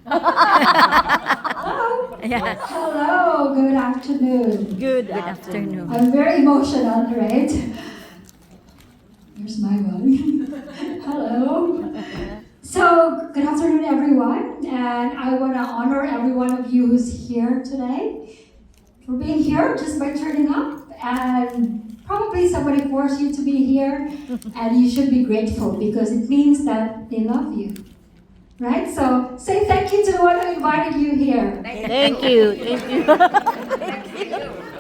Hello. Yeah. Hello. Good afternoon. Good afternoon. I'm very emotional, right? Here's my one. Hello. So, good afternoon, everyone. And I want to honor every one of you who's here today for being here just by turning up. And probably somebody forced you to be here, and you should be grateful because it means that they love you. Right? So say thank you to the one who invited you here. Thank you. Thank you.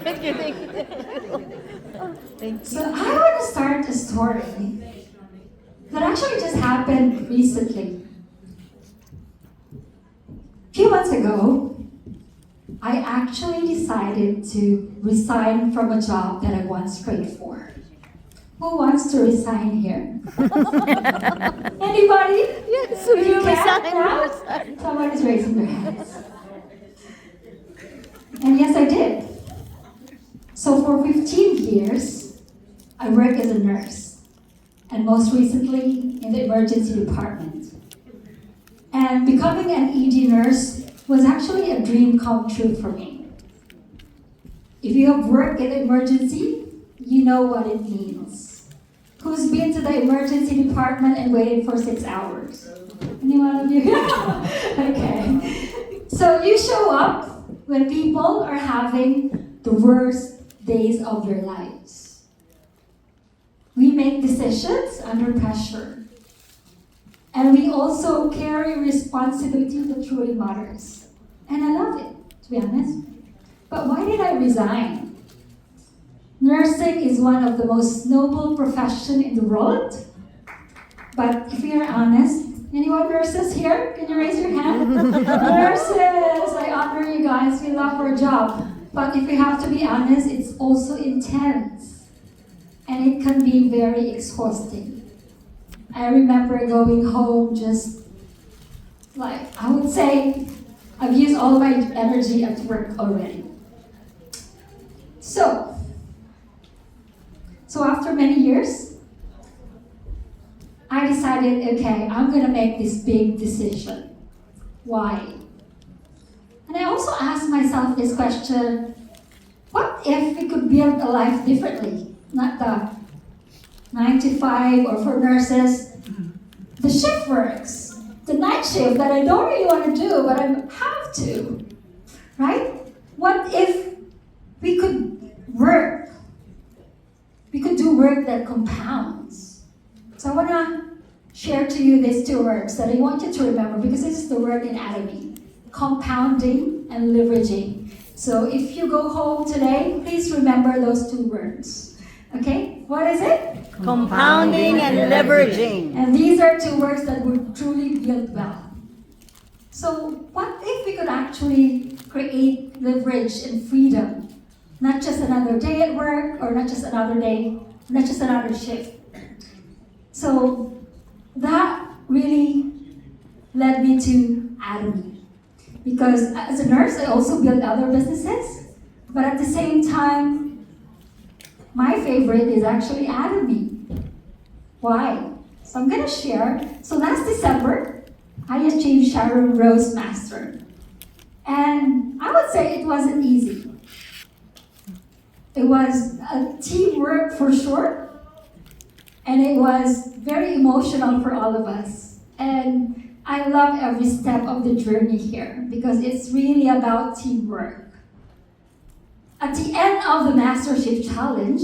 Thank you. Thank you. Thank So I want to start a story that actually just happened recently. A few months ago, I actually decided to resign from a job that I once prayed for. Who wants to resign here? Anybody? Yes, so you can resign. now? Someone is raising their hands. And yes, I did. So for 15 years, I worked as a nurse, and most recently in the emergency department. And becoming an ED nurse was actually a dream come true for me. If you have worked in emergency, you know what it means. Who's been to the emergency department and waited for 6 hours? Anyone of you? Okay. So you show up when people are having the worst days of their lives. We make decisions under pressure. And we also carry responsibility that truly matters. And I love it, to be honest. But why did I resign? Nursing is one of the most noble professions in the world. But if we are honest, anyone nurses here? Can you raise your hand? Nurses, I honor you guys. We love our job. But if we have to be honest, it's also intense. And it can be very exhausting. I remember going home just like, I would say, I've used all my energy at work already. So after many years, I decided, okay, I'm gonna make this big decision. Why? And I also asked myself this question, what if we could build a life differently? Not the 9 to 5 or for nurses, the shift works, the night shift that I don't really want to do, but I have to, right? What if we could do work that compounds? So I want to share to you these two words that I want you to remember because this is the word in Atomy, compounding and leveraging. So if you go home today, please remember those two words. Okay, what is it? Compounding and leveraging. And these are two words that would truly build wealth. So what if we could actually create leverage and freedom? Not just another day at work or not just another day, not just another shift. So that really led me to Atomy. Because as a nurse, I also built other businesses. But at the same time, my favorite is actually Atomy. Why? So I'm going to share. So last December, I achieved Sharon Rose Master. And I would say it wasn't easy. It was a teamwork for sure. And it was very emotional for all of us. And I love every step of the journey here because it's really about teamwork. At the end of the Mastership Challenge,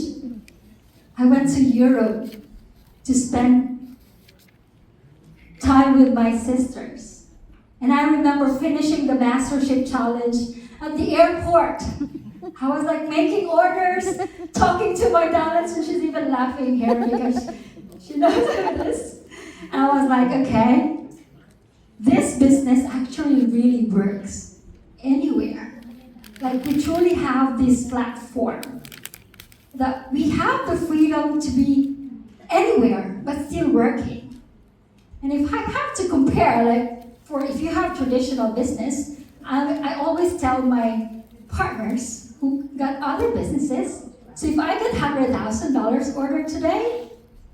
I went to Europe to spend time with my sisters. And I remember finishing the Mastership Challenge at the airport. I was like making orders, talking to my daughter, and she's even laughing here because she knows this. And I was like, okay, this business actually really works anywhere. Like we truly have this platform that we have the freedom to be anywhere but still working. And if I have to compare, like if you have traditional business, I always tell my partners who got other businesses, so if I get $100,000 ordered today,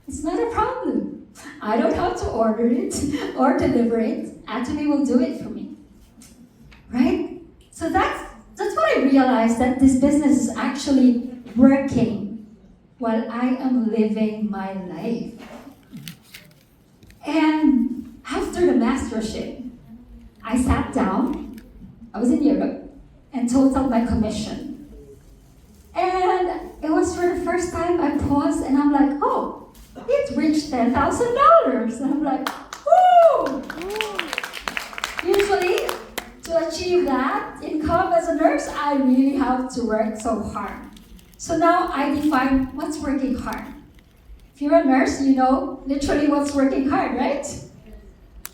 it's not a problem. I don't have to order it or deliver it. Atomy will do it for me. right? So that's what I realized, that this business is actually working while I am living my life. And after the mastership, I sat down, I was in Europe, and totaled my commission. And it was for the first time I paused and I'm like, oh, it reached $10,000. And I'm like, woo! Usually, to achieve that income as a nurse, I really have to work so hard. So now I define what's working hard. If you're a nurse, you know literally what's working hard, right?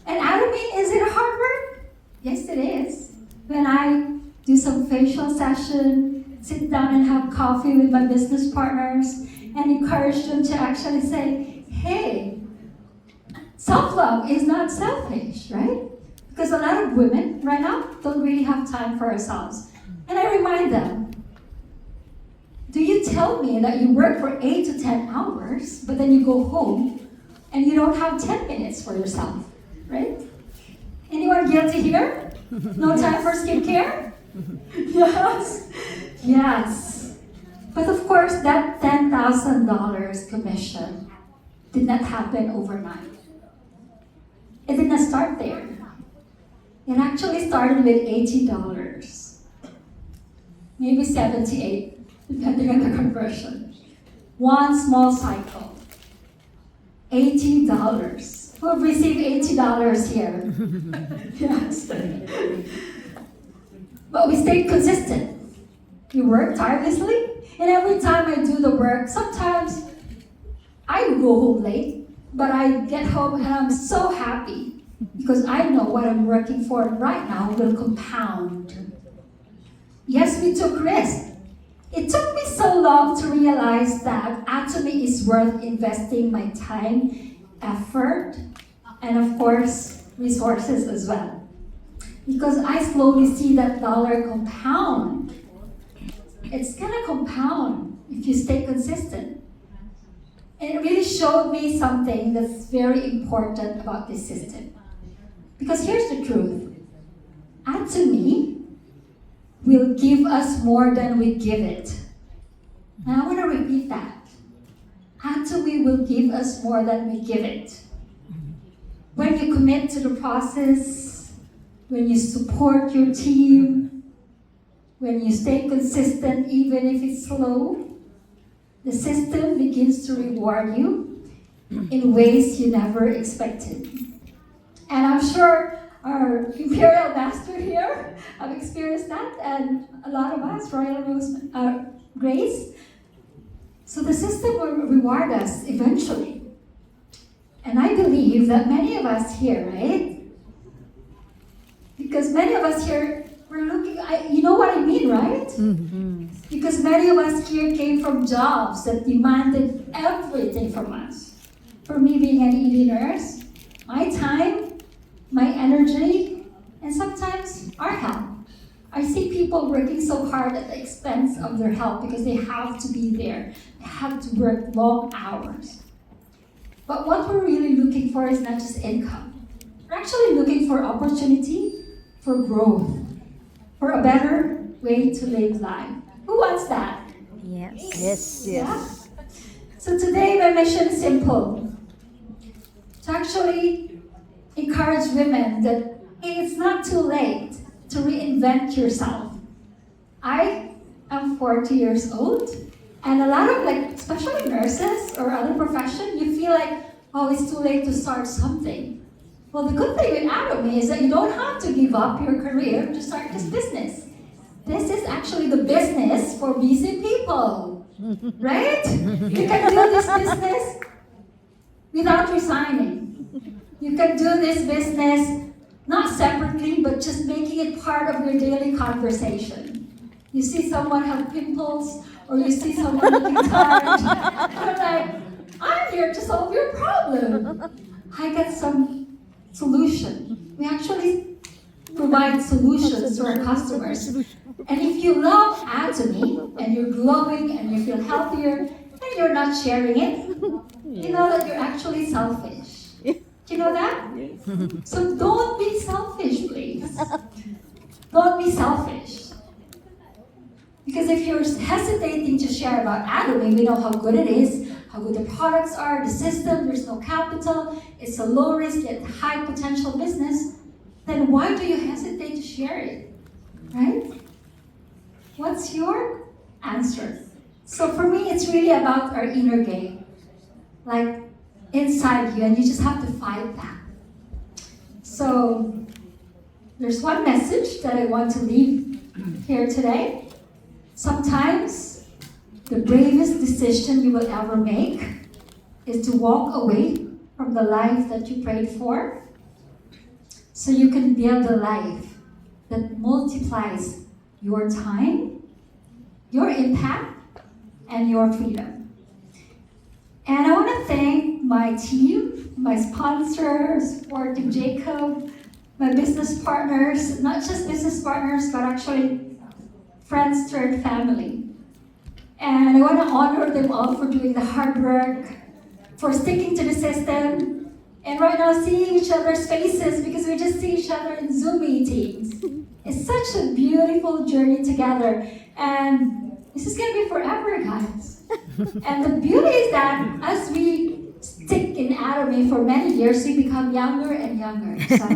And Atomy, is it hard work? Yes, it is. When I do some facial session, sit down and have coffee with my business partners, and encourage them to actually say, hey, self-love is not selfish, right? Because a lot of women right now don't really have time for ourselves. And I remind them, do you tell me that you work for 8 to 10 hours, but then you go home and you don't have 10 minutes for yourself, right? Anyone guilty here? No time for skincare? Yes, yes. But of course, that $10,000 commission did not happen overnight. It did not start there. It actually started with $80, maybe 78, depending on the conversion. One small cycle, $80. Who have received $80 here? Yes. But we stayed consistent. We worked tirelessly, and every time I do the work, sometimes I go home late, but I get home and I'm so happy because I know what I'm working for right now will compound. Yes, we took risks. It took me so long to realize that Atomy is worth investing my time, effort, and of course, resources as well. Because I slowly see that dollar compound. It's gonna compound if you stay consistent. And it really showed me something that's very important about this system. Because here's the truth. Atomy will give us more than we give it. And I want to repeat that. Atomy will give us more than we give it. When you commit to the process, when you support your team, when you stay consistent even if it's slow, the system begins to reward you in ways you never expected. And I'm sure our Imperial Master here have experienced that, and a lot of us, Royal Grace. So the system will reward us eventually. And I believe that many of us here, right? Because many of us here, we're looking, you know what I mean, right? Mm-hmm. Because many of us here came from jobs that demanded everything from us. For me being an ED nurse, my time, my energy, and sometimes our health. I see people working so hard at the expense of their health because they have to be there. They have to work long hours. But what we're really looking for is not just income. We're actually looking for opportunity, for growth, for a better way to live life. Who wants that? Yes. Yes. Yeah? So today my mission is simple. To actually encourage women that it's not too late to reinvent yourself. I am 40 years old, and a lot of especially nurses or other profession, you feel like, oh, it's too late to start something. Well, the good thing with Atomy is that you don't have to give up your career to start this business. This is actually the business for busy people, right? You can do this business without resigning. You can do this business not separately, but just making it part of your daily conversation. You see someone have pimples, or you see someone looking tired, you're like, I'm here to solve your problem. I got some solution. We actually provide solutions to our customers. And if you love Atomy, and you're glowing, and you feel healthier, and you're not sharing it, you know that you're actually selfish. Do you know that? So don't be selfish, please. Don't be selfish. Because if you're hesitating to share about Atomy, we know how good it is, how good the products are, the system, there's no capital, it's a low risk yet high potential business, then why do you hesitate to share it? Right? What's your answer? So for me, it's really about our inner game. Like inside you, and you just have to fight that. So there's one message that I want to leave here today. Sometimes the bravest decision you will ever make is to walk away from the life that you prayed for so you can build a life that multiplies your time, your impact, and your freedom. And I want to thank my team, my sponsors, Sporting Jacob, my business partners, not just business partners, but actually friends turned family. And I want to honor them all for doing the hard work, for sticking to the system, and right now seeing each other's faces because we just see each other in Zoom meetings. It's such a beautiful journey together, and this is going to be forever, guys. And the beauty is that as we stick in Atomy for many years, we become younger and younger. So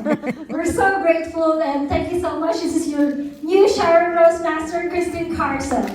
we're so grateful, and thank you so much. This is your new Sharon Rose Master, Christine Carson.